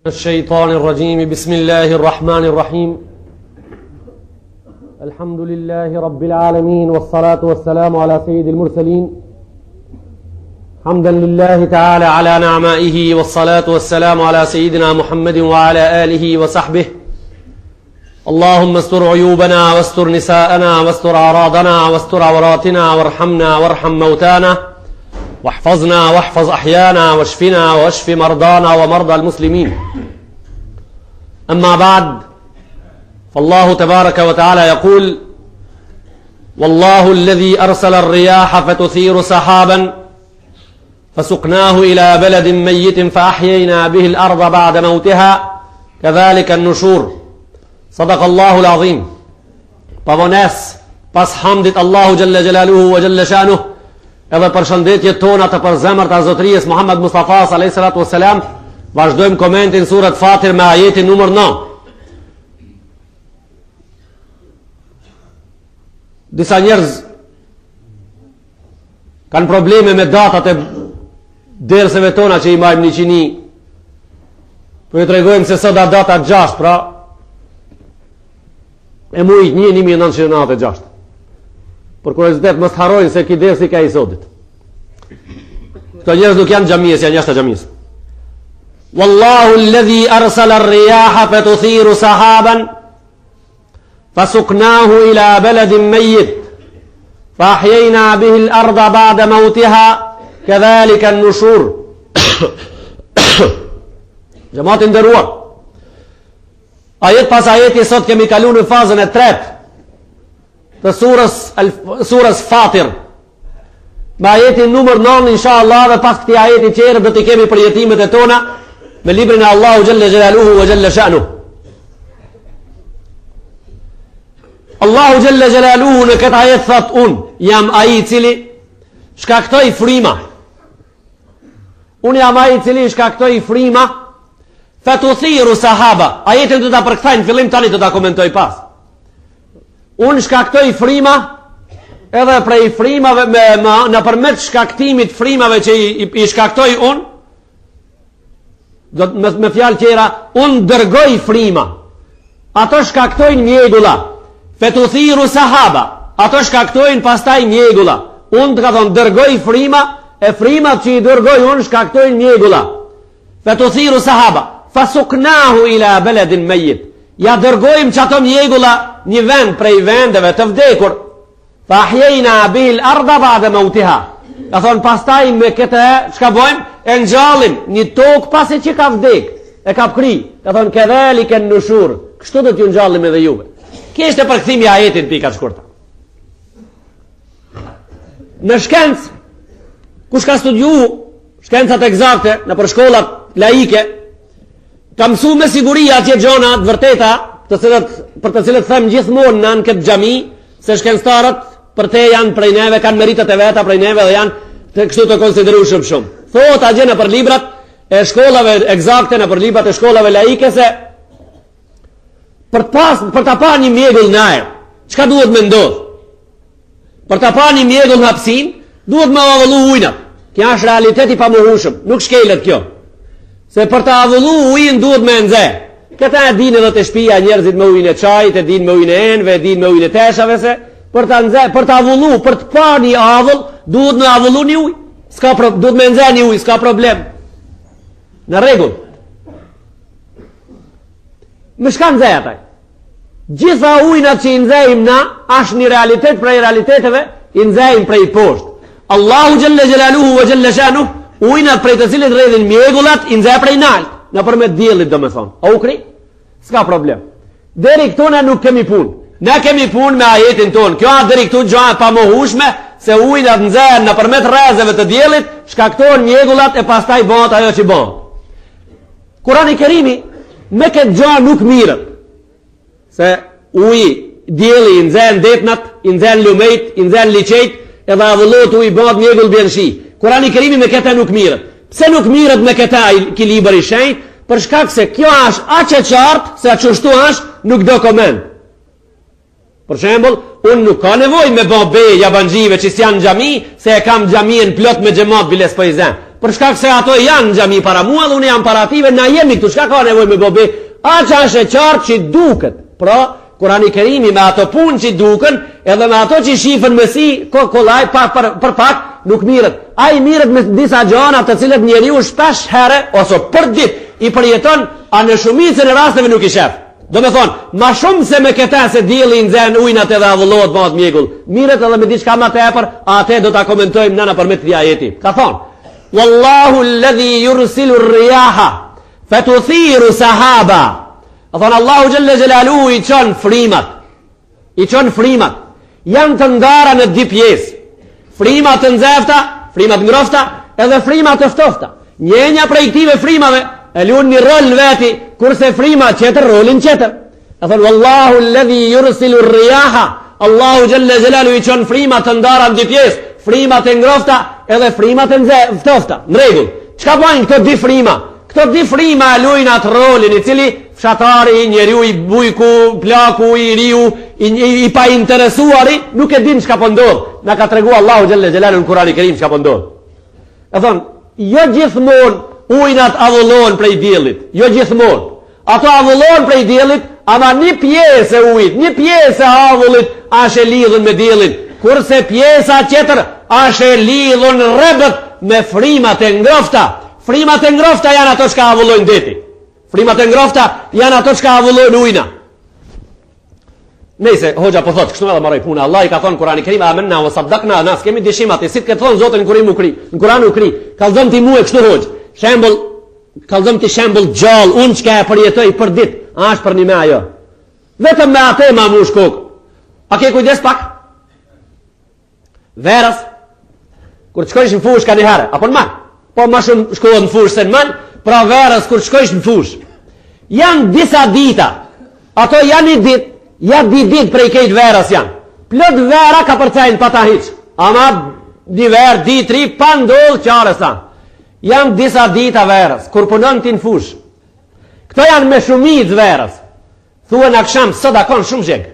الشيطان الرجيم بسم الله الرحمن الرحيم الحمد لله رب العالمين والصلاة والسلام على سيد المرسلين حمدا لله تعالى على نعمائه والصلاة والسلام على سيدنا محمد وعلى آله وصحبه اللهم استر عيوبنا واستر نساءنا واستر أعراضنا واستر عوراتنا وارحمنا وارحم موتانا واحفظنا واحفظ أحيانا واشفنا واشف مرضانا ومرضى المسلمين أما بعد فالله تبارك وتعالى يقول والله الذي أرسل الرياح فتثير سحابا فسقناه إلى بلد ميت فأحيينا به الأرض بعد موتها كذلك النشور صدق الله العظيم. Pavones pas hamdit Allahu Jalla Jalaluhu wa Jalla Shanuh, edhe për shëndetjet tona të përzemërt a zotërijës Muhammed Mustafa alayhi salatu wassalam, vazhdojmë komentin surat Fatir me ajetin numër 9. Disa njerëz kanë probleme me datat e derseve tona që i marrim në qini. Po ju tregojmë se sot data 6, pra e mujit 1996. Për kuriozitet mos harrojnë se ky dersi ka i sotit. Këto njerëz nuk janë xhamisë, janë jashtë xhamisë. Wallahu alladhi arsala ar-riyaha fatuthiru sahaban فسقناه إلى بلد ميت فأحيينا به الأرض بعد موتها كذلك النشور. Gjemaat e nderuar, ajet pas ajeti sot kemi kaluar në fazën e tretë të surës Fatir. Me ajetin numër 9 inshallah dhe pas këtij ajeti tjetër do të kemi përjetimet e tona me librin e Allahu Jalla Jalaluhu wa Jalla Shanuh. Allahu Jalla Jalaluhu në këtë ajet thot unë jam ai i cili shkaktoi frima. Unë jam ai i cili shkaktoi frima fatuthiru sahaba. Ajetin do ta përkthej në fillim, tani do ta komentoj pas. Unë shkaktoi frima edhe prej frimave nëpërmjet shkaktimit frimave që i shkaktoi unë, do me fjalë tjera, unë dërgoj frima. Ato shkaktojnë mjegulla. Fatuthiru sahaba, ato shkaktojnë pastaj mjegulla. Unë të ka thonë dërgoj frima, e frimat që i dërgoj unë shkaktojnë mjegulla. Fatuthiru sahaba, fasuknahu ila baladin mayyit. Ja dërgojmë që ato mjegulla një vend prej vendeve të vdekur. Fa ahyayna bihi al-ardha ba'da mawtiha. Ka thonë pastaj me këtë çka bojmë? E ngjallim një tokë pasi që ka vdek, e ka kri. Ka thonë kadhalika an-nushur. Kështu do t'ju ngjallim edhe juve. Kështë e përkthimi ajetin pika të shkurta. Në shkencë, kush ka studiu shkencat eksakte në për shkollat laike, ka mësu me siguri atje gjona të vërteta, për të cilët them gjithmonë në këtë xhami, se shkencëtarët për te janë prej neve, kanë meritet e veta prej neve dhe janë të kështu të konsiderueshëm shumë. Thot atje në për librat e shkollave eksakte, në për librat e shkollave laike se për ta pa një mjegull në ajër, çka duhet me ndodh? Për ta pa një mjegull në hapsin, duhet me avullu ujnat. Kjo është realiteti pa mohueshëm, nuk shkelet kjo. Se për ta avullu ujin duhet me nxe. Këta e dinë edhe të shtëpia njerëzit me ujin e çajit, e dinë me ujin e enve, e dinë me ujin e teshave se për ta nxe, për ta avullu, për të pa një avull, duhet me avullu një ujë. Duhet me nxe një ujë, s'ka problem. Në rregull. Më shka nxej ataj. Gjitha ujnat që i nxejmë na është një realitet prej realiteteve, i nxejmë prej poshtë. Allahu Jalla Jalaluhu wa Jalla Shanuh, ujnat prej të cilit rredhin mjegullat i nxej prej nalt, nëpërmjet diellit domethënë. A u kri? S'ka problem. Deri këtu na nuk kemi punë. Ne kemi punë me ajetin ton. Kjo është deri këtu gjë e pamohueshme se ujnat nxehen nëpërmjet rrezeve të diellit, shkaktojnë mjegullat e pastaj bëhet ajo që bën. Kurani i Kerimi me këtë gjë nuk mirët. Se uji, dielli i nxehen detnat, i nxehen lumejt, i nxehen liçejt, edhe avullohet uji bëhet mjegull bën shi. Kurani i Kerimi me këtë nuk mirët. Pse nuk mirët me këtë ki libër i shenjtë? Për shkak se kjo është aq e qartë se ashtu është, nuk do koment. Për shembull, unë nuk ka nevojë me bë be jabanxhive që janë në xhami, se e kam xhamien plot me xhamat biles po i zën. për shkak se ato janë xhami para mua dhe unë jam para ative, na jemi këtu, çka ka nevojë me bobe? A çashe qartë që duket. Pra, Kurani Kerimi me ato punë që duken, edhe me ato që shifën me si, kollaj, për pak, nuk mirët. A i mirët me disa gjana të cilët njeriu shpesh herë, ose për dit, i përjeton, a në shumicën e rasteve nuk i shef. Do me thonë, ma shumë se me këta se dili në zenë ujnat edhe avullohet ma të mjegull. Mirët edhe me diçka ma tepër, ate do ta komentojmë nëna për me të ajeti. Ka thonë, Wallahu alladhi yursilu rriyaha fatuthiru sahaba. A thonë Allahu Gjelle Gjelalu i qonë frimat, janë të ndara në dy pjesë, frimat të nxefta, frimat ngrofta, edhe frimat të ftofta. Njenja prej këtive frimave e lunë një rol në veti, kurse frimat qëtër rolin qëtër. A thonë Wallahu alladhi yursilu rriyaha, Allahu Gjelle Gjelalu i qonë frimat të ndara në dy pjesë, frimat e ngrofta edhe frimat e ftofta. Në regull, qka pojnë këto dy frima? Këto dy frima e lujnë atë rolin i cili fshatari, njeriu i bujku, plaku, i riu, i pa interesuari, nuk e din çka po ndodh. Na ka tregu Allahu Gjelle Gjelalu në Kurani Kerim çka po ndodh. E thonë, jo gjithmonë ujnat avullon prej diellit, jo gjithmonë. Ato avullon prej diellit, ama një pjesë e ujit, një pjesë e avullit ashe lidhën me diellin, kurse pjesa tjetër ashe lidhën rrebët me frimat e ngrofta. Frimat e ngrofta janë ato çka avullojnë deti. Frimat e ngrofta janë ato që ka avullojnë ujna. Nëse hoxha po thotë, kështu edhe marroj puna. Allah i ka thonë Kurani Kerim, amenna wa saddaqna, na s'kemi dëshim atë, si të ketë thonë Zotin Kurim u kri. Në Kur'an u kri. Kallëzëm ti mua kështu hoxh. Shembull, kallëzëm ti shembull gjallë, unë që ka e përjetoj për ditë, është për një me ajo. Vetëm me atë ma mush kokë. A ke kujdes pak? Verës, kur të shkojsh në fush ka një herë, apo në malë? Po ma shumë shkohet në fush se në malë. Pra verës kur shkojsh në fush, janë disa dita, ato janë një dit, janë di dit prej kejt verës janë. Plot vera ka përcajnë pa ta hiq, ama di verë, di tri, pa ndodhë qare sa. Janë disa dita verës, kur punon ti në fush. Këto janë me shumit verës. Thua në aksham, sot akon shumë gjeg.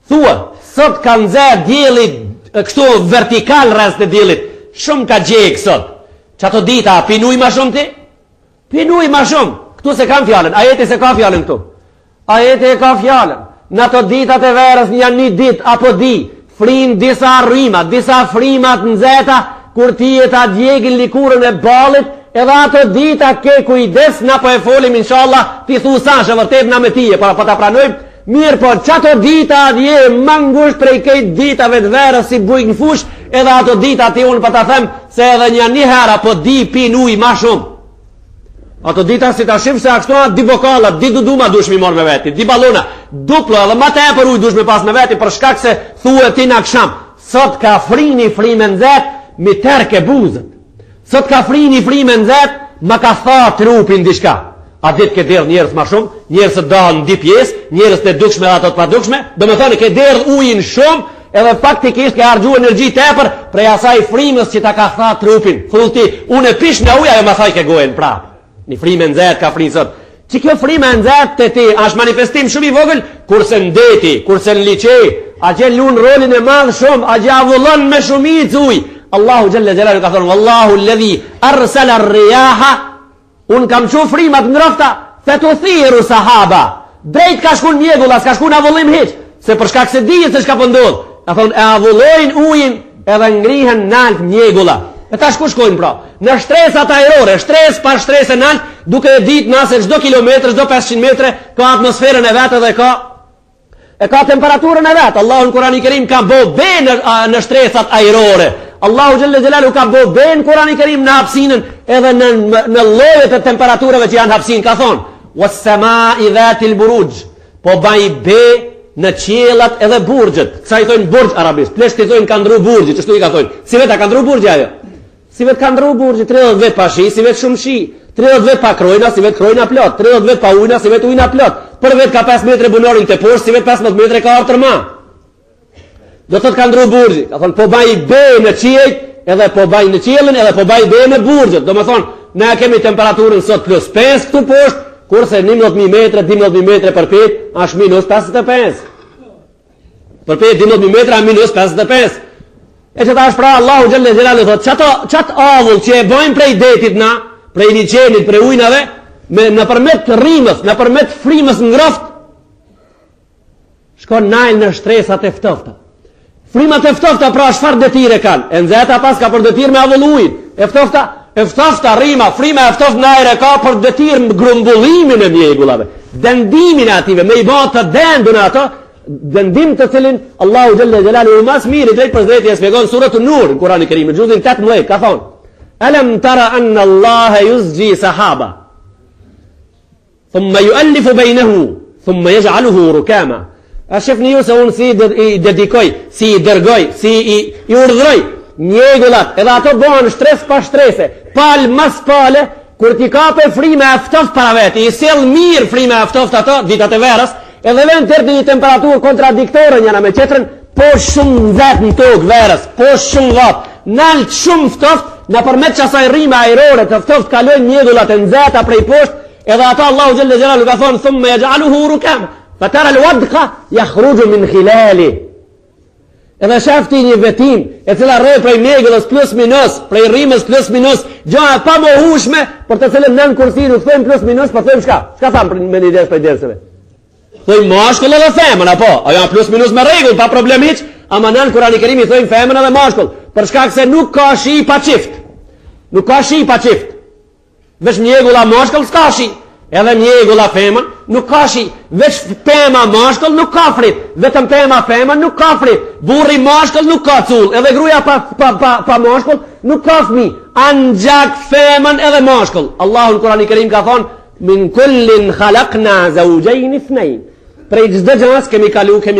Thua, sot ka nëzër djelit, kështu vertikal rrës të djelit, shumë ka gjeg sot. Që ato dita, pinuj ma shumë ti? Pinuj ma shumë. Këtu se kam fjallën. Ajeti se ka fjallën këtu. Ajeti e ka fjallën. Në ato ditat e verës janë një dit, apo di, frin disa rrimat, disa frimat në zeta, kur ti e ta djegin likurën e balit, edhe ato dita ke kujdes, na po e folim, inshallah, ti thu sa shë vërtet na me tije, para po ta pranojmë. Mirë po, që ato dita dje mangush prej kejt ditave të verës si bujk në fush, edhe ato dita ti unë pa ta them se edhe një hera po di pin uj ma shumë. Ato dita si ta shifë se akshtoa di bokalat, di duduma dush mi mor me veti, di balona, duplo edhe ma te e për uj dush mi pas me veti për shkak se thue ti në aksham. Sot ka frini frimen zet, mi terke buzët. Sot ka frini frimen zet, ma ka tha trupin dishka. A ditë ke derë njerës ma shumë, njerës të dalë në di pjesë, njerës të dukshme dhe ato të padukshme, do me thoni ke derë ujin shumë, edhe faktikisht ke argju energji tepër, prej asaj frimës që ta ka tha trupin. Thull ti, unë e pish nga uja, e ma thaj ke gojen prapë. Një frime nëzet ka frinë sot. Që kjo frime nëzet të ti, është manifestim shumë i vogël, kurse në deti, kurse në liqej, a që lunë rolin e madhë shumë, a që avullon me shumic uj. Allahu Gjelle Gjelalu ka thonë, Wallahu ledhi arsala rriyaha. Unë kam qu frimat ngrofta, fetu thiru sahaba. Drejt ka shkun mjegulla, s'ka shkun avullim hiq, se për shkak se dijet se shka pëndodh. Ka thonë, e avullojnë ujin edhe ngrihen nalt mjegulla. E ta shkojnë pra. Në shtresat aerore, shtres pa shtres e nalt, duke e dit nëse çdo kilometr, çdo 500 metre, ka atmosferën e vetë dhe ka temperaturën e vetë. Allahu në Kurani Kerim ka bo be në shtresat aerore. Allahu Gjelle Gjelalu ka bo be në Kurani Kerim në hapsinën edhe në llojet e temperaturave që janë hapsin. Ka thonë, was-samaa'i dhatil buruj, po baj be në qiellat edhe burgjët. Kësa i thonë burgj arabisht, plesht i thonë ka ndru burgji, që shtu i ka thonë. Si vetë ka ndru burgji ajo? Si vetë ka ndru burgji, 30 vetë pa shi, si vetë shumë shi, 30 vetë pa krojna, si vetë krojna plot, 30 vetë pa ujna, si vetë ujna plot, për vetë ka 5 metre bunorin të poshtë, si vetë 15 metre ka artër ma. Do të ka ndru burgji, ka thonë po baj be në qiejt, edhe po baj në qielin, edhe po baj be në burgjët. Do me thonë, ne kemi temperaturën sot plus 5 këtu poshtë, kurse 11.000 metre, 12.000 metre për pet, është -55. Për pet 12.000 metre, a -55. E që ta është pra Allahu Gjelle Gjelalu thot, qatë avull që e bojmë prej detit na, prej liqenit, prej ujnave, në përmet rrimës, në përmet frimës ngroft, shkon najl në shtresat e ftofta. Frimat e ftofta pra çfarë detire kanë? E nxehta pas ka për detir me avull ujin. E ftofta rrima, frima e ftoftë najre ka për detir grumbullimin e mjegullave, dëndimin e ative, me i bërë të dendun ato, dëndim të cilin Allahu Gjelle Gjelalu mas mirë drejt për drejt e shpjegon surat An-Nur në Kur'anin e Kerim, në juzin 18 ka thonë: Alam tara anna Allaha yuzji sahaba thumma yu'allifu bainahu thumma yaj'aluhu rukama. A shifni ju se unë si i dedikoj, si i dërgoj, si i urdhroj mjegullat, edhe ato bëhen shtres pa shtrese, pal mas pale, kur ti kape frime e ftoft para veti, i sell mirë frime e ftoft ato ditat e verës, edhe vend tërë një temperaturë kontradiktore njëna me qetrën, po shumë nxehtë në tokë verës, po shumë vatë, nalt shumë ftoft, në përmet qasaj rrime ajrore të ftoft kalojnë mjegullat e nxehta prej poshtë, edhe ato Allahu Gjelle Gjelalu ka thonë thumma yaj'aluhu rukama. Fatara al-wadqa yakhruju min khilali. Edhe shafti një vetim e cila rroj prej mjegullës plus minus, prej rrimës plus minus, gjoha pa mohushme, për të cilën nën kursin u thojmë plus minus, po thojmë çka? Çka tham me një des prej derseve? Thojmë mashkull edhe femën, apo? Ajo plus minus me rregull, pa problem hiç, ama nën Kur'ani i Kerim i thojmë femën edhe mashkull, për shkak se nuk ka shi pa çift. Nuk ka shi pa çift. Veç mjegulla mashkull s'ka shi. Edhe mjegulla femën nuk ka shi, veç pema mashkull nuk ka frit, vetëm pema femën nuk ka frit, burri mashkull nuk ka cull, edhe gruaja pa mashkull nuk ka fëmijë, anxhak femën edhe mashkull. Allahu në Kur'anin e Kerim ka thonë: min kullin khalaqna zawjayn ithnayn. Prej çdo gjës kemi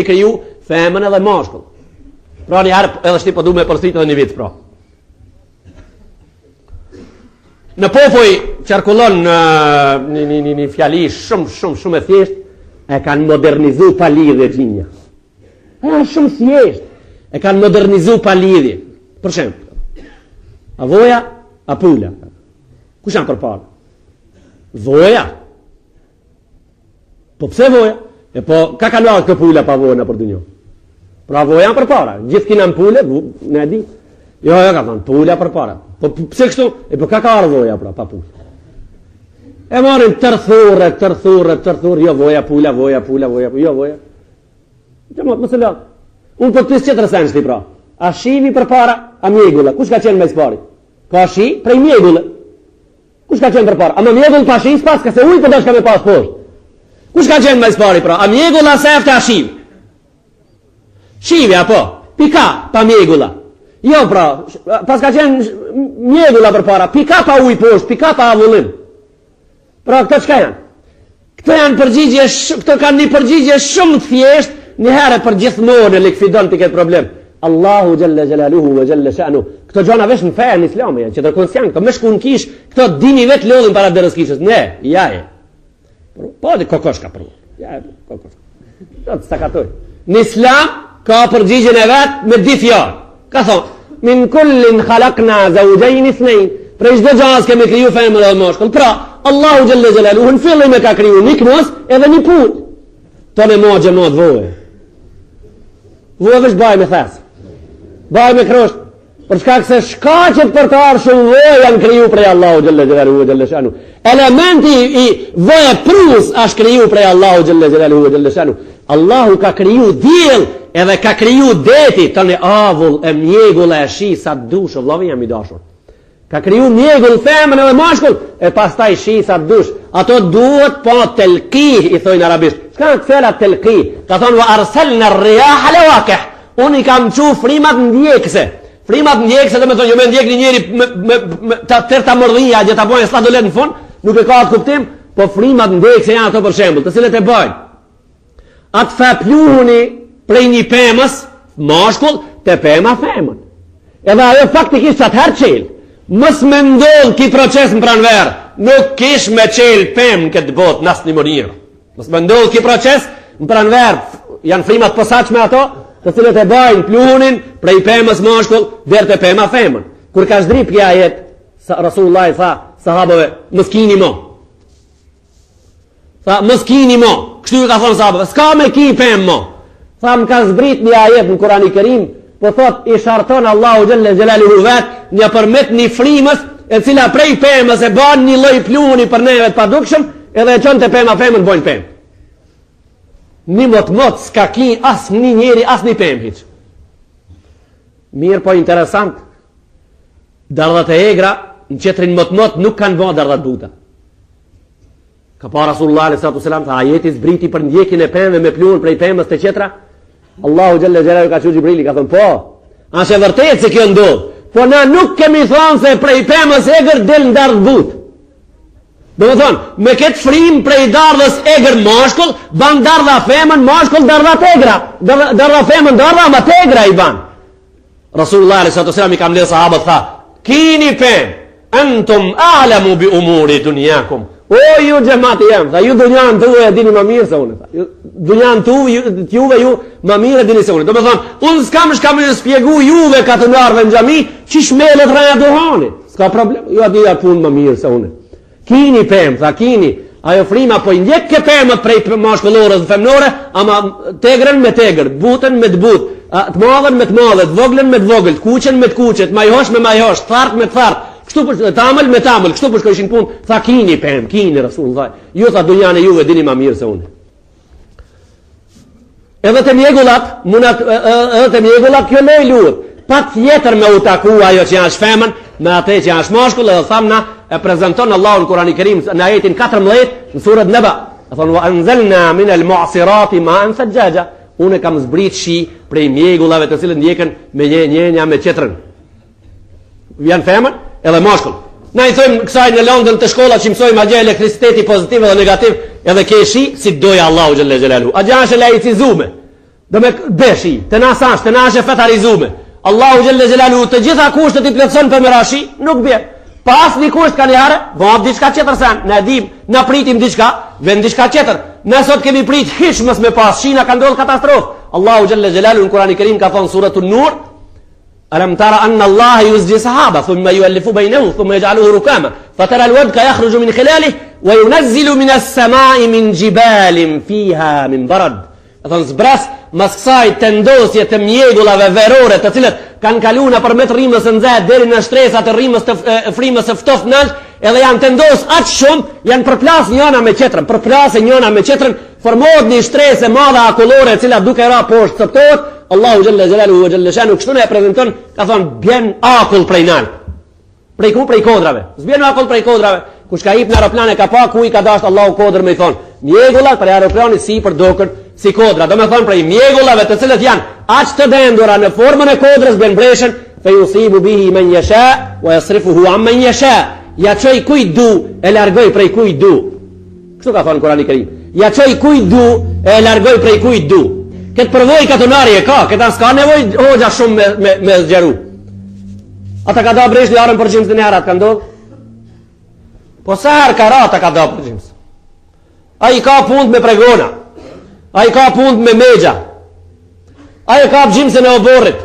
kriju femën edhe mashkull. Pra një herë edhe shti po du me përstrit edhe një vit pra. Në popull qarkullon një fjali shumë e thjesht, e kanë modernizu pa lidhje gjinja. Shumë thjesht, e kanë modernizu pa lidhje. Për shembull, a voja, a pula? Kush janë përpara? Voja. Po pse voja? E po, ka kaluar kë pula pa vojën për dunjo? Pra voja janë përpara, gjithë kina në pule, në e di. Jo, ka thonë, pula përpara. Po pse kështu? E po ka voja pra, pa pula. E morin tërthurë, jo voja, pula, jo voja. Që më se lëtë. Unë për të qëtër sen shti pra. A shivi përpara, a mjegulla. Kush ka qenë me spari? Ka shi prej mjegulle. Kush ka qenë përpara? A më mjegull pa shi s'pas, ka se ujë për dëshka me pas poshtë. Kush ka qenë me spari pra? A mjegulla se efte a shivi? Shivi, apo? Pika, pa mjegulla. Jo pra, pas ka qenë mjegulla për para, pika pa ujë poshtë, pika pa avullim. Pra këto çka janë? Këto kanë një përgjigje shumë thjesht, një herë për gjithmonë e likvidon të këtë problem. Allahu Gjelle Gjelaluhu ve Gjelle Sha'nu. Këto gjona vesh në fejën islami janë, që të konsjanë, këto me shkun kish, këto dini vetë lodhin para derës kishës. Ne, jaje. Po dhe kokoshka për. Jaje, kokoshka. Do të sakatoj. Në islam ka përgjigjen e vetë me di fjalë. Ka thonë, min kullin khalaqna zawjayn ithnayn. Prej çdo gjës kemi kriju femër dhe mashkull. Pra, Allahu Gjelle Gjelaluhu në fillim e ka kriju një knos edhe një punë. Tonë mo xhamat voje. Voje veç baj me thes. Baj me krosht. Për shkak se shkaqet për të ardhur shumë voje janë kriju prej Allahu Gjelle Gjelaluhu Gjelle Sha'nu. Elementi i voje prus është kriju prej Allahu Gjelle Gjelaluhu Gjelle Sha'nu. Allahu ka kriju diell edhe ka kriju deti, tani avull e mjegull e shi sa dush, vëllai jam i dashur. Ka kriju mjegull femën edhe mashkull, e pastaj shi sa dush. Ato duhet po telqih i thojnë arabisht. Çka është fjala telqih? Ka thonë wa arsalna ar-riyaha lawaqih. Unë kam çu frimat ndjekse. Frimat ndjekse do të thonë jo më ndjek një njeri me ta mordhia që ta bojë sa do lë në fund, nuk e ka atë kuptim, po frimat ndjekse janë ato për shembull, të cilët e bajnë. Atë fa pluhuni prej një pemës, mashkull, të pema femën. Edhe ajo faktikisht atëherë qelë. Mës me ndodhë ki proces në pranverë, nuk kish me qelë pemë në këtë botë në asë një mënirë. Mës me ndodhë ki proces në pranverë, janë frimat posaçme ato, të cilët e bajnë pluhunin prej pemës mashkull, dherë të pema femën. Kur ka shdrip kja jetë, Rasulullah tha sahabëve, mëskini mo. Tha, mëskini mo. Kështu ka thonë sahabëve, s'ka me ki pemë mo. Tha, më ka zbrit një ajet në Kur'anin e Kerim, po thot i sharton Allahu xhalla xhelaluhu vet një përmet një frimës e cila prej pemës e bën një lloj plumuni për neve të padukshëm edhe e çon te femën bojnë pemë. Një mot s'ka ki as një njeri as një pemë hiç. Mirë po interesant. Dardhat e egra në qetrin mot nuk kanë bën dardhat buta. Ka pa Rasulullah sallallahu alaihi wasallam tha ajeti zbriti për ndjekin e pemëve me pluhun prej pemës te qetra. Allahu xhalla xhelalu ka thënë Xhibrili ka thënë po. A është vërtet se kjo ndodh? Po na nuk kemi thënë se prej pemës egër del dardh but. Do të thonë, me këtë frim prej dardhës egër mashkull, ban dardha femën, mashkull dardha tegra. Dardha femën dardha ma tegra i ban. Rasulullah sallallahu alaihi wasallam i ka mbledh sahabët tha, kini pemë, antum a'lamu bi umuri dunyakum. O ju xhamati jam, tha ju dunjan tuaj e dini më mirë se unë. Dunjan juve ju më mirë e dini se unë. Do të thonë, unë s'kam ju shpjegu juve katëndarve në xhami, çish mellet rraja duhani. S'ka problem, ju a dija punë më mirë se unë. Kini pemë, tha kini, ajo frima po i ndjek ke pemët prej mashkullorës dhe femnore, ama tegrën me tegër, butën me të butë, të madhen me të madhet, voglën me të vogël, kuqen me të kuqet, majhosh me majhosh, thart me thart, kështu për tamël me tamël, kështu për shkojshin punë, tha kini pemë, kini Rasulullah. Ju tha dunjane juve dini ma mirë se unë. Edhe të mjegullat, kjo lej luhet. Pa tjetër me u taku ajo që janë shfemën, me atë që janë shmashkull, edhe thamna e prezenton Allahu në Kurani Kerim në ajetin 14 në surën Naba. E thonë wa anzalna min al-mu'sirati ma'an sajjaja. Unë kam zbrit shi prej mjegullave të cilët ndjekën me njënja me qetrën. Janë femën edhe mashkull. Na i thojmë kësaj në Londën të shkollat që mësojmë agje elektriciteti pozitiv dhe negativ, edhe ke shi si doja Allahu xhalla xhelalu. Agja është laicizume. Do me beshi, të na sash, të na është fetarizume. Allahu xhalla xhelalu të gjitha kushtet i plotson për merashi, nuk bie. Pas një kusht ka një herë, vëmë diçka tjetër sen, ne dim, na pritim diçka, vend diçka tjetër. Ne sot kemi prit hiç mos me pas, shina ka ndodhur katastrofë. Allahu xhalla xhelalu në Kur'anin e Kerim ka thënë suratul Nur, alam tara anna Allah yuzji sahaba thumma yu'allifu bainahum thumma yaj'aluhu rukama fatara alwadqa yakhruju min khilalihi wa yunazzilu min as-sama'i min jibalin fiha min barad. Thon zbras mas kësaj tendosje të mjegullave verore të cilët kanë kaluar përmet rrimës së nxehtë deri në shtresat të rrimës të frimës së ftoftë nalt, edhe janë tendos aq shumë, janë përplas njëna me tjetrën, përplasë njëna me tjetrën, formohet një shtresë e madhe akullore e cila duke ra poshtë coptohet. Allahu xhalla xhelaluhu wa xhalla shanu kështu e prezanton, ka thon bjen akull prej nalt. Prej ku? Prej kodrave. S'bjen akull prej kodrave. Kush ka hip në aeroplan e ka pa ku i ka dashur Allahu kodër me i thon. Mjegullat për aeroplanit si për dokën si kodra. Do me thon prej mjegullave të cilët janë aq të dendura në formën e kodrës bën breshën, fe yusibu bihi man yasha wa yasrifuhu amman yasha. Ja çoj kujt du, e largoj prej kujt du. Kështu ka thënë Kurani i Kerim. Ja çoj kujt du, e largoj prej kujt du. Këtë përvoj katonari e ka, këta s'ka nevoj hoxha shumë me zgjeru. Ata ka da bresh një arën për gjimës dhe një arat ka ndodhë? Po sa herë ka rata ka da për gjimës? A i ka pund me pregona, a i ka pund me megja, a i ka gjimësën e oborit,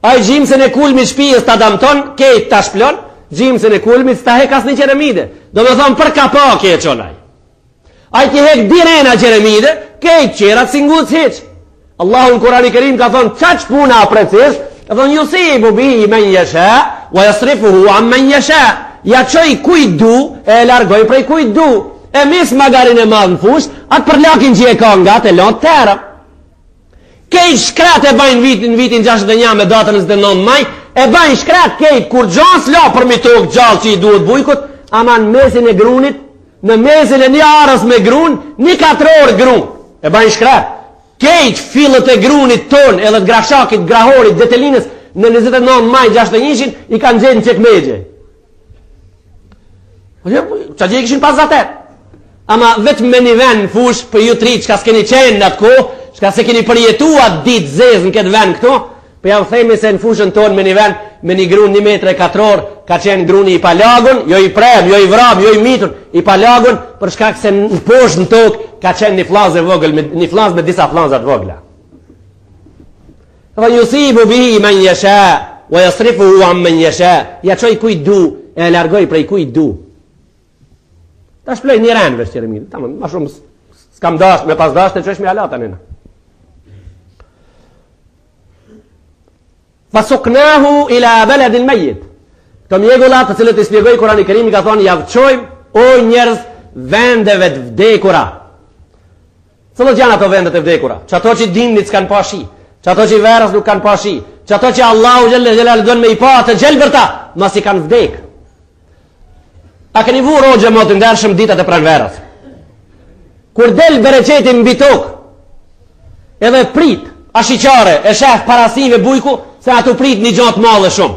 a i gjimësën e kulmi shpijës të damton, kejt të shplon, gjimësën e kulmi të hek as një qeremide. Do me thonë për ka pa kejt qonaj. A i ki hek direna qeremide, kejt qerat si nguc heq. Allahu në Kurani Kerim ka thonë qaq puna precis, ka thonë yusibu bihi men yasha wa yasrifuhu amman yasha. Ja qoj kujt du, e largoj prej kujt du. E mis magarin e madhë në fush, atë për lakin që e ka nga të lonë tëra. Kejt shkrat e bajnë në vitin 61 me datën 29 maj, e bajnë shkrat kejt kur gjanë s'la për mi tokë gjallë që i duhet bujkut, ama në mesin e grunit, në mesin e një arës me grun, një 4 orë grun, e bajnë shkrat. Kejt fillët e grunit ton, edhe të grashakit, grahorit, detelinës, në 29 maj 61 i kanë gjenë në qekmegje. Qa gjë i kishin pas zatet. Ama vetëm me një ven në fush për ju tri që ka s'keni qenë në atë ko, që ka se keni përjetuat ditë zezë në këtë ven këto, për ja u themi se në fushën tonë me një ven, me një grun 1 metre 4 orë, ka qenë gruni i palagun, jo i prem, jo i vram, jo i mitur, i palagun, për shkak se në poshtë në tokë ka qenë një flazë e vogël, një flazë me disa flazat vogla. Dhe yusibu bihi man yasha wa yasrifuhu amman yasha. Ja çoj kujt du, e largoj prej kujt du. Ta shplej një renë vesh qërë mirë. Tamam, ma shumë s'kam dash, me pas dash të qesh me alata nëna. Fasuknahu ila baladil mayyit. Këto mjegulla të cilët i shpjegoi Kurani i Kerimi ka thonë javçojmë o njerëz vendeve të vdekura. Cilat janë ato vende të vdekura? Çato që dimnit s'kan pa shi, çato që verës nuk kanë pa shi, çato që Allahu xhalla xhelal don me i pa të gjelbërta, mos i kanë vdek. A keni vu rogje më të ndershëm ditët e pranverës? Kur del bereqeti mbi tokë, edhe prit, ashiqare, e shef parasive bujku, se atu prit një gjatë madhe shumë.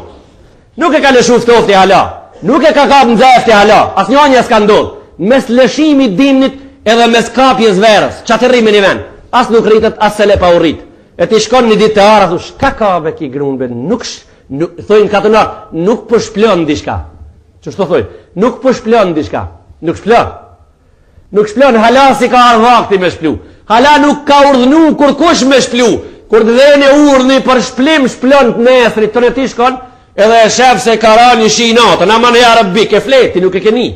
Nuk e ka lëshu ftofti hala, nuk e ka kap nxefti hala, as një anja s'ka ndodhë. Mes lëshimit dimnit edhe mes kapjes verës, që atë rrimin i ven, as nuk rritet, as se le pa u rrit. E ti shkon një ditë të ara, thush, ka kabe ki grunbe, thojnë katonar, nuk përshplon dishka. Që shto thojnë? Nuk përshplon dishka, nuk shplon. Nuk shplon, hala si ka arvakti me shplu. Hala nuk ka urdhnu kur kush me shplu. Kur të dhene urdhni për shplim, shplon të nesrit, të në ti shkon, edhe e shef se ka ra një shi natë, në manë ja rabbi, ke fleti, nuk e keni.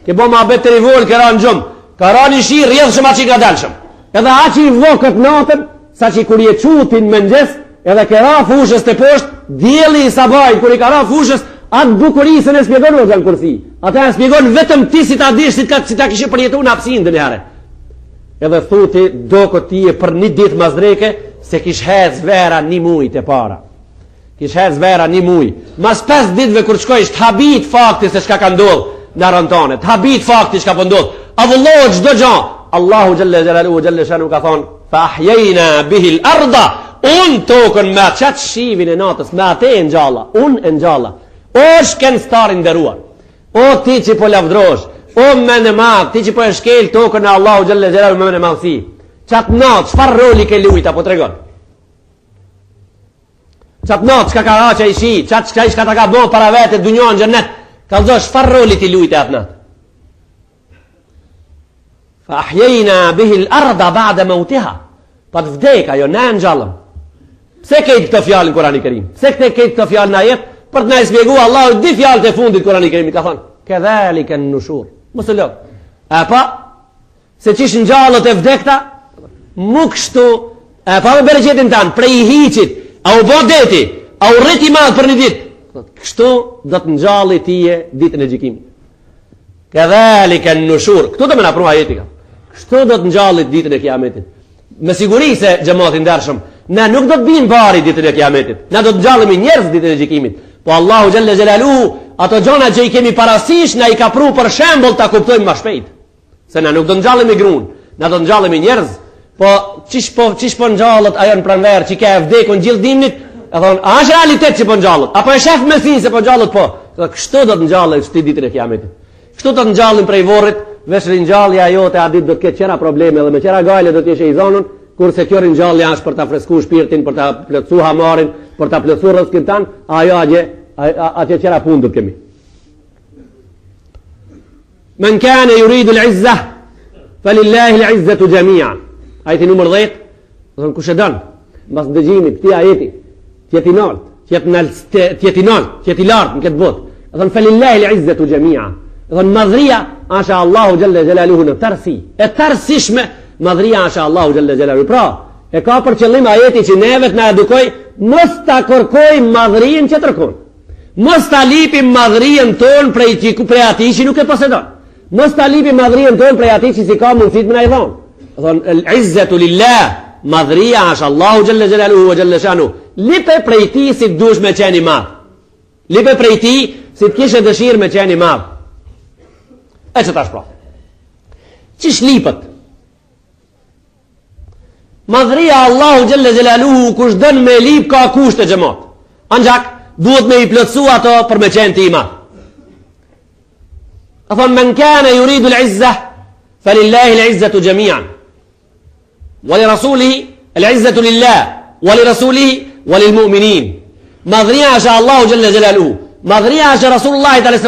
Ke bo ma bet të rivol, ke ra në gjumë. Ka ra një shi, rjedhë shumë a që i ka dalshëm. Edhe a që i vokët natën, sa që kur je qutin më njës, edhe ke ra fushës të poshtë, djeli i sabajt, kur i ka ra fushës, atë bukurisën e spjegon o gjanë kursi. Ata e spjegon vetëm ti si ta dish, si ta kishë përjetu në apsin dë njëre. Edhe thuti, do këtë ti e për një ditë mazdreke, se kish hez vera një muj të para. Kish hez vera një muj. Mas 5 ditëve kur shkoj, të habit fakti se shka ka ndodhë në rëntone. Të habit fakti shka po ndodhë. Avullohet gjdo gjanë. Allahu gjelle gjelalu, gjelle shanu ka thonë, fa ahjejna bihil arda, unë tokën me qatë shivin e natës, me ate e njalla, unë e njalla. O shken starin dëruar, o ti që po lavdrosh, o me në madhë, ti që po e shkel tokën e Allahu gjelle gjelalu me në madhësi. Qatë natë, qëfar roli ke lujta, po të regon? Qatë natë, qka ka raqa i shi, qatë qka i shka ta ka bo para vete, dunjohën gjennet, ka lëzo, qëfar roli ti lujta atë natë? Fa ahjejna bihil arda ba'da mautiha. Pa të vdeka, jo, ne në gjallëm. Pse kejtë këtë fjallë në Kurani Kerim? Pse kejtë këtë fjallë në ajet? Për të në ispjegu Allah, di fjallë të fundit Kurani Kerim, ka thonë, këdhalike në nushur. Mësë lëk. E pa, se qish në gjallët e vdekta, mu kështu, e pa me bereqetin tanë, prej i hiqit, a u bo deti, a u rriti madhë për një ditë, kështu do të në gjallë i tije ditën e gjikimit. Këdhalike në nushur. Këtu të me në prua jetika. Kështu do të ngjallit ditën e kiametit. Me siguri se xhamati ndershëm, ne nuk do të bimë bari ditën e kiametit. Ne do të ngjallemi njerëz ditën e gjykimit. Po Allahu xhalla xhelaluhu, ato gjona që i kemi parasysh na i ka pru për shembull ta kuptojmë më shpejt. Se ne nuk do të ngjallemi gruan, ne do të ngjallemi njerëz. Po çish po ngjallet ajo në pranver që ka vdekun gjithë dimnit, e thon, a është realitet që po ngjallet? Apo e shef me sin se po ngjallet po? Kështu do të ngjallet këtë ditën e kiametit. Kështu do të ngjallim prej vorrit. Vesh ringjallja jote a ditë do të ketë qëra probleme dhe me qëra gajle do t'jeshe i zonën, kurse kjo ringjallja është për ta fresku shpirtin, për ta plotësu hamarin, për ta plotësu rrezikun tan, ajo atje qëra punë do të kemi. Men kana yuridu al-'izza falillahi al-'izzatu jami'an. Ajeti numër 10, do të kush e don, mbas dëgjimit këtij ajeti, tjeti lart në këtë botë. Do të falillahi al-'izzatu jami'an. Dhe madhria asha Allahu gjelle gjelaluhu në tërsi. E tërsishme madhria asha Allahu gjelle gjelaluhu. Pra, e ka për qëllim ajeti që neve të na edukoj, mos ta kërkoj madhrien që tërkon. Mos ta lipim madhrien ton prej ati që nuk e posedon. Mos ta lipim madhrien ton prej ati që si ka mundësit më na i dhonë. Thonë, l'izzetu lillah, madhria asha Allahu gjelle gjelaluhu wa gjelle shanu. Lipe prej ti si të dush me qeni madh. Lipe prej ti si të kishe dëshirë me qeni madh. E që ta shpra. Qish lipët? Madhria Allahu gjelle gjelaluhu kush dën me lip ka kusht e gjemot. Anxak, duhet me i plëtsu ato për me qenë ti ma. A thonë, men kane yuridu l'izza, falillahi l'izzatu gjemian. Wali rasulihi, l'izzatu lillah, wali rasulihi, wali l'mu'minin. Madhria asha Allahu gjelle gjelaluhu. Madhria asha Rasulullahi t.a.s.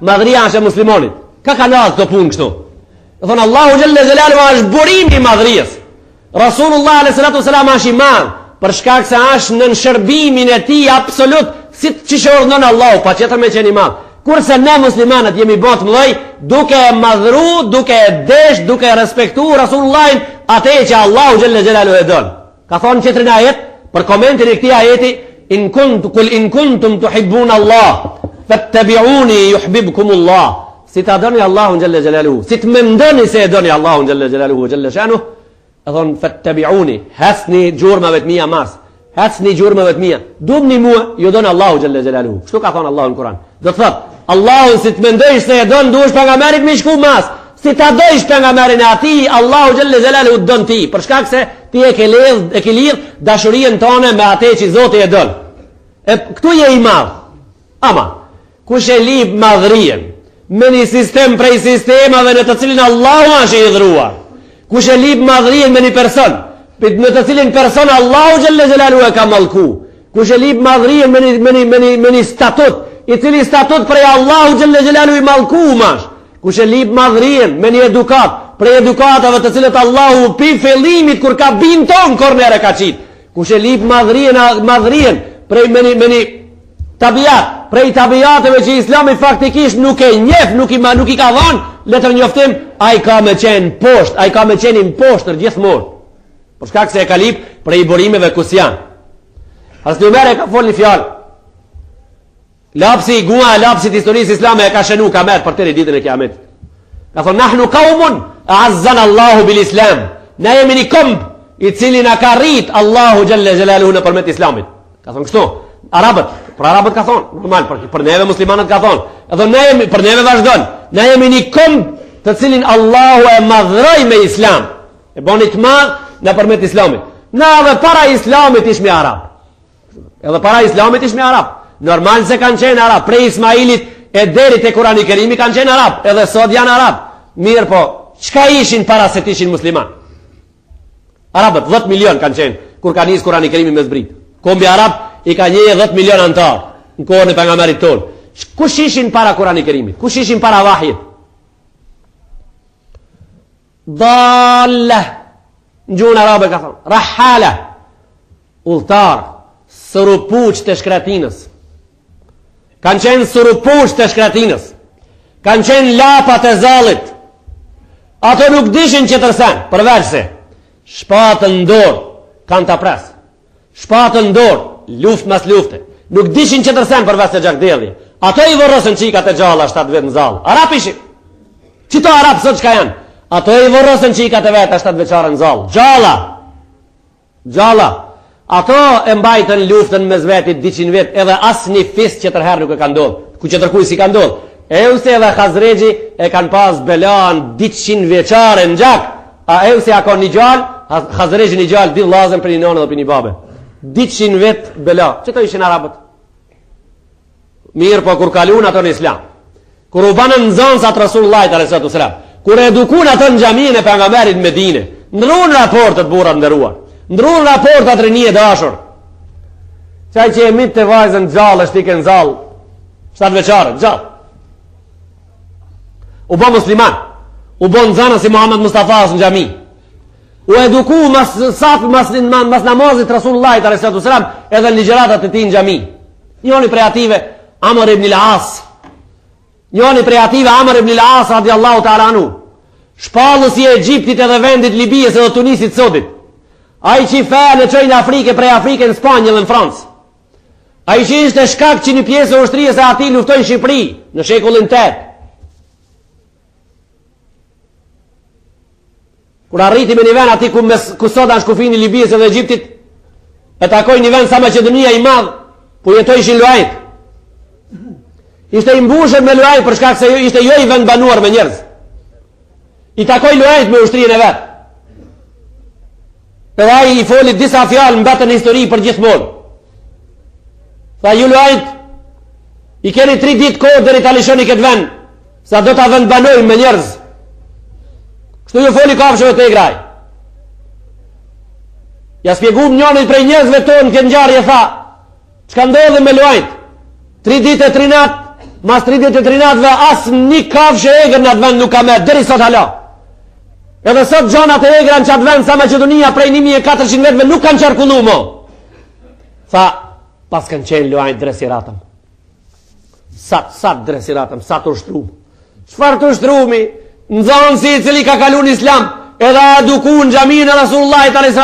Madhria asha muslimonit. Ka kanal të punë kështu. Dhe thonë, Allahu gjelle gjelaluhu është burimi i madhrijës. Rasulullah a.s. është i madh, për shkak se është në shërbimin e ti absolut, si që shordhënon Allahu, pa qëtër me qenë i madh. Kurse ne muslimanët jemi botë mëdhej, duke e madhru, duke e desh, duke e respektu Rasulullahin, atë që Allahu gjelle gjelaluhu e donë. Ka thonë qëtërin ajet, për komentin e këtij ajeti, Kul in kuntum tuhibbuna Allah fattabi'uni yuhibbukumullah. Si ta doni Allahun xhalla xhelaluhu, si të mendoni se e doni Allahun xhalla xhelaluhu xhalla shanuh, e thon fattabi'uni, hasni gjurmave të mia mas. Hasni gjurmave të mia. Dumni mua, ju don Allahu xhalla xhelaluhu. Kështu ka thon Allahu në Kur'an. Do të thot, Allahu si të mendojsh se e don, duhesh pejgamberit me shku mas. Si ta dojsh pejgamberin e atij, Allahu xhalla xhelaluhu don ti, për shkak se ti e ke lidh dashurinë tonë me atë që Zoti e don. E këtu je i madh. Ama kush e lip madhrinë me një sistem prej sistemave në të cilin Allahu është i dhruar, kush e lip madhrinë me një person në të cilin person Allahu xhalla xhelaluhu e ka mallku, kush e lip madhrinë me një statut i cili statut prej Allahu xhalla xhelaluhu i mallkuar, kush e lip madhrinë me një edukat prej edukatave të cilët Allahu pi fillimit kur ka bin ton kornere ka qit, kush e lip madhrinë prej me një tabiat, prej tabiateve që Islami faktikisht nuk e njeh, nuk i ka dhënë letër njoftim, ai ka me qenë poshtë, ai ka me qenë imposhtër gjithmonë. Për shkak se e ka lip prej burimeve kus janë. Hazreti Omer e ka folë një fjalë. Lapsi i gua, lapsit historisë islame e ka shënu kamer për tëri ditën e kiametit. Ka thonë, nahnu qaumun a'azzana Allahu bil Islam. Ne jemi një komb i cili na ka rrit Allahu xhalla xhelaluhu në përmet Islamit. Ka thonë kështu, arabët, për arabët ka thonë, normal, për neve muslimanët ka thonë. E thonë, ne jemi, për neve vazhdon, ne jemi një komb të cilin Allahu e madhroi me Islam. E boni të madh në përmet Islamit. Na edhe para Islamit ishmi arab. Edhe para Islamit ishmi arab. Normal se kanë qenë arab. Prej Ismailit e deri te Kurani i Kerimi kanë qenë arab. Edhe sot janë arab. Mirë po, çka ishin para se të ishin musliman? Arabët 10 milion kanë qenë kur ka nis Kurani i Kerimi me zbrit. Kombi arab i ka një 10 milion antar në kohën e pejgamberit ton. Kush ishin para Kurani i Kerimit? Kush ishin para vahjit? Dalla. Në gjuhën arabe ka thonë, rahala, udhtar, surupuç të shkratinës. Kanë qenë surupuç të shkratinës. Kanë qenë lapat e zallit. Ato nuk dishin që tërsen, përveç se shpatën dorë kanë të pres. Shpatën dorë, luft mas lufte. Nuk dishin që tërsen përveç se gjakdelli. Ato i vorrosën qikat e gjalla 7 vetë në zallë. Arap ishin. Qito arap sot çka janë? Ato i vorrosën qikat e vetë 7 veçare në zallë. Gjalla. Ato e mbajtën luftën mes vetit 200 vetë, edhe asë një fis që tërherë nuk e ka ndodhë. Ku që tërkuj si ka ndodhë. Eusi edhe Khazregji e kanë pas belan 200 veçare në gjak. A Eusi a ka një gjallë, Khazregji një gjallë, di lazën për një nonë dhe për një babe. 200 vetë bela. Që të ishin arabët? Mirë po kur kalun ato në Islam. Kur u banën në zonë sa të Rasullullah a.s. Kur edukun ato në gjamiën e pejgamberit në Medinë, ndrun raportet burrat nderuar. Ndrun raportat rini e dashur. Çaj që e mit të vajzën gjallë, shtikën në zallë. 7 veçare, gjallë. U bë musliman. U bë nxënës si Muhammed Mustafa në xhami. U eduku mas namazit Rasullullah a.s. edhe në ligjëratat e tij në xhami. Njëri prej ative Amr ibn al-As. Njëri prej ative Amr ibn al-As radiallahu ta'ala anhu. Shpallës i Egjiptit edhe vendit Libijës edhe Tunisit sotit. Ai që fe në çojnë Afrike prej Afrike në Spanjë dhe në Francë. Ai që ishte shkak që një pjesë e ushtrisë e atij luftojnë Shqipëri në shekullin 8. Kur arriti me një vend aty ku sot është kufini i Libijës edhe Egjiptit, e takoi një vend sa Maqedonia i madh, ku jetojshin luajt. Ishte i mbushur me luajt për shkak se ishte jo i vend banuar me njerëz. I takoi luajt me ushtrinë e vet. Edhe ai i foli disa fjalë mbetën histori për gjithmonë. Tha ju luajt, i keni 3 ditë kohë deri ta lishoni këtë vend, sa do ta vend banojmë me njerëz. Kështu ju foli kafshëve të egraj. Ja spjegum njënit prej njerëzve tonë këtë ngjarje, tha, çka ndodhi me luajt? 3 ditë e 3 natë, mas 3 ditë e 3 natëve asë një kafshë e egrë në atë vend nuk ka merë, deri sot hala. Edhe sot gjonat e egra në qatë vend sa Maqedonia prej 1400 vetëve nuk kanë qarkullu mo. Tha, pas kanë qenë luajt dresiratëm. Sa dresiratëm, sa të ushtrum. Çfarë të ushtrumi? Në zonë si i cili ka kalun Islam, edhe eduku në gjamiën e Rasullullah a.s.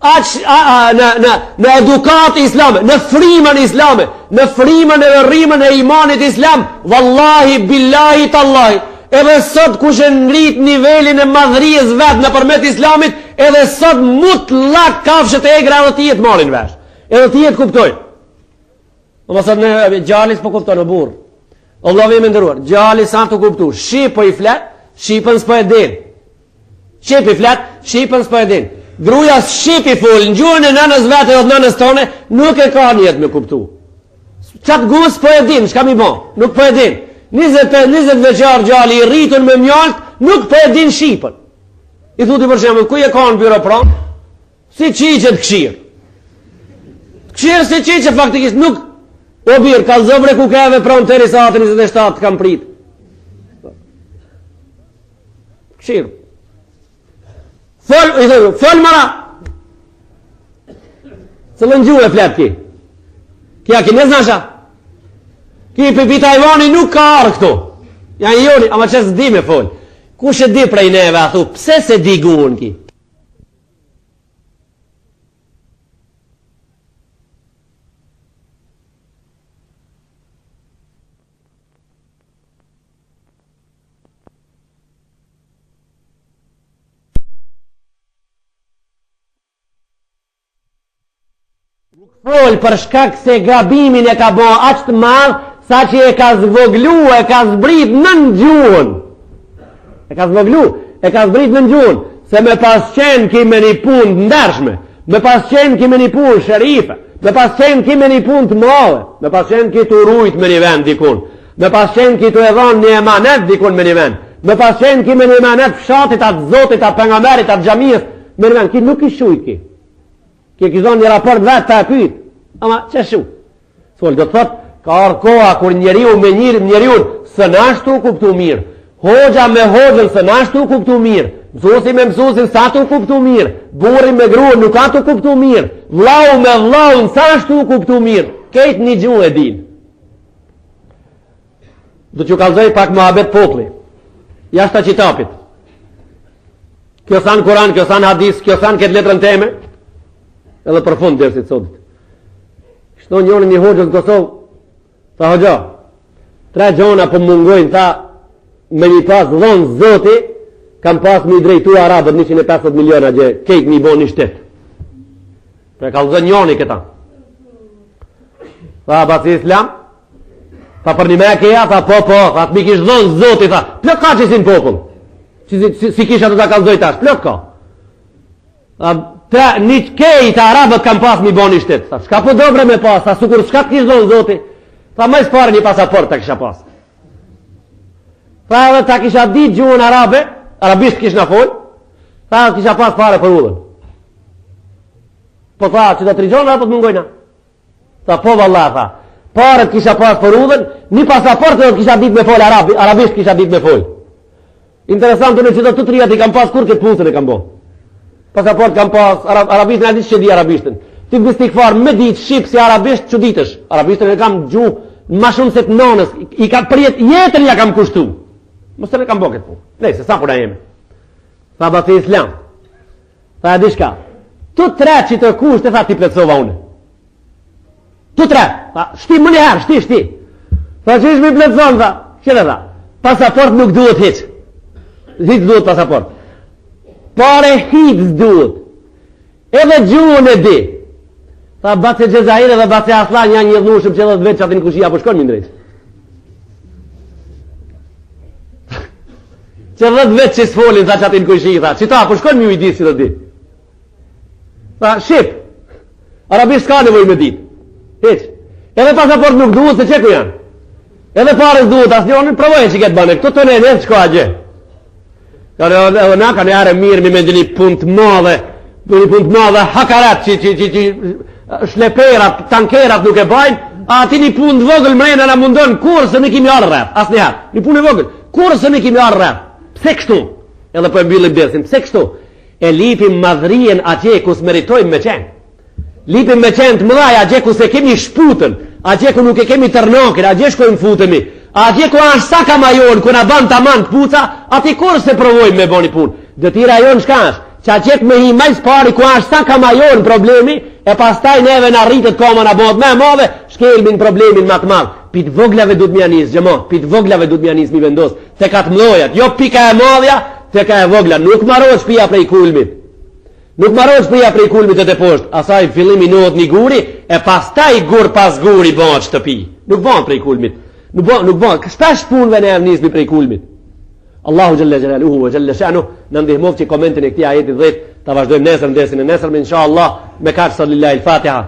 në edukat islame, në frimën islame, në frimën e rrimën e imanit islam, vallahi, billahi, tallahi, edhe sot kush e ngrit nivelin e madhrijës vetë në përmet islamit, edhe sot mutlak kafshët e egra edhe tijet marin vesh, edhe tijet kuptoj. Më sot në gjallis po kuptoj në burë, Allah vime ndëruar, gjallis sa të kuptu, shqipo i flet, shqipën s'po e din, shqip i flet, shqipën s'po e din. Gruja shqip i full, në gjuhën e nënës vete dhe nënës tone, nuk e ka njetë me kuptu. Qatë gusë po e din, shka mi bon, nuk po e din. 20 veçar gjalli i rritun me mjalt, nuk po e din shqipën. I thuti për shemë, ku e ka në byro pram? Si qiqet këshirë. Këshirë si qiqet faktikisht, nuk, o birë, ka zëbre ku keve pram të risatë 27 kam prit. Këshirë. Fol mëra. Se lën gjuhë e flet ki. Kja ki nëzë nasha. Ki për Tajvani nuk ka arë këto. Janë joni, ama që së di me fol. Kush e di prej neve, a thu, pse se di guën ki? Fol për shkak se gabimin e ka bo aq të madh sa që e ka zvoglu, e ka zbrit në gjuhën. E ka zvoglu, e ka zbrit në gjuhën. Se me pas qenë ki me një punë të ndershme, me pas qenë ki me një punë sherife, me pas qenë ki me një punë të madhe, me pas qenë ki të rujt me një vend dikun, me pas qenë ki të edhon një emanet dikun me një vend, me pas qenë ki me një emanet fshatit atë zotit, atë pengamerit, atë gjamiës me një vend, ki nuk i shujt ki. Ki kizon një raport vetë të e pyt. Ama që shu? Sol, do të thot, ka arë koha kur njeriu me njeriun së nashtu kuptu mirë. Hoxha me hoxhën së nashtu kuptu mirë. Mësusi me mësusin sa tu kuptu mirë. Burri me gruën nuk ka tu kuptu mirë. Vlau me vlaun sa shtu kuptu mirë. Kejt një gjuhë e din. Do që kalzoj pak muhabet popli. Jashta qitapit. Kjo san Kuran, kjo san hadis, kjo san këtë letrën teme. Edhe për fund dersit sotit. Shto njëri një hoxhës në Kosovë, tha hoxha, 3 gjona për mungojnë, tha, me një pas dhonë zoti, kam pas me i drejtu Arabët 150 miliona gje, kejt një bo një shtet. Pre ka lëzën njoni këta. Tha, basi islam, tha për një me keja, tha, po, tha, të mi kishë dhonë zoti, tha, plët ka që si në popull, si kisha të ta kalzoj tash, plët ka. Tha, një kejt Arabët kam pas mi boni shtet. Tha, shka po dobre me pas, tha, sukur shka të kishë zonë zoti. Tha, ma ispare një pasaport të kisha pas. Tha, edhe ta kisha dit gjuhën arabe, arabisht kish në fol, tha, kisha pas pare për ullën. Po tha, që do të rigjonë, apo të mungojna? Tha, po valla, tha, pare të kisha pas për ullën, një pasaport të kisha dit me fol, arabisht kisha dit me fol. Interesant të në që do të trijat i kam pas kur këtë punësën e kam bo. Pasaport kam pas, arabisht në adis që di arabishtën. Ti bistikfar me ditë shqip si arabisht që ditësh. Arabishtën e kam gjuhë ma shumë se të nonës. I ka përjet jetën ja kam kushtu. Mështë në kam bo këtë punë. Nejse, sa puna jemi. Tha basi islam. Tha e dishka. Tu 3 që të kusht e tha ti pletsova une. Tu 3. Tha, shti më njëherë, shti. Tha që ishmi pletson, tha. Qële tha. Pasaport nuk duhet hiq. Hiq duhet pasaport. Pare hitës duhet. Edhe gjuhën e di. Tha base Gjezahire dhe base Aslan janë një dhnushëm që edhe dhe vetë që atin kushia po shkon një ndrejt. Që edhe dhe vetë që s'folin tha që atin kushia, tha, që ta po shkon një i di si dhe di. Tha, shqip. Arabisht s'ka nevoj me dit. Heq. Edhe pasaport nuk duhet se që ku janë. Edhe pares duhet asë njonin, provojnë që këtë bane. Këto të nejnë edhe qko a gjë. Edhe na ka një are mirë mi me një punë të madhe, hakarat që shleperat, tankerat nuk e bajnë, a ti një punë të vogël mrena na mundon kur se në kimi arë rrët, asë njëherë, një punë e vogël, kur se në kimi arë rrët, pse kështu, edhe po e mbyllim desin, pse kështu, e lipim madhrien atje ku s'meritojmë me qenë, lipim me qenë të mëdhaj atje ku se kemi shputën, atje ku nuk e kemi tërnokin, atje shkojmë futemi, atje ku ashtë saka majon, ku na ban të aman të puca, ati kur se provojmë me boni punë. Dëtira jonë shka është, qa qek me hi majs pari ku ashtë sa ka majon problemi, e pastaj neve në rritet koma në bot me madhe, shkelmin problemin ma të madh. Pit voglave du të mja njës, gjëmo, pit voglave du të mja njës mi vendos, te ka të mlojat, jo pika e madhja, te ka e vogla, nuk marroj shpia prej kulmit. Nuk marroj shpia prej kulmit të poshtë, asaj fillimi nuot një guri, e pastaj gur pas guri ban shtëpi. Nuk ban prej kulmit. Nuk ban, shpesh punëve në nismi prej kulmit. Allahu Jalla Jalaluhu wa Jalla Sha'nuhu në ndihmoft që komentin e këtij ajeti 10 ta vazhdojmë nesër në desin e nesërme inshallah me kaq sallillahi al-Fatiha.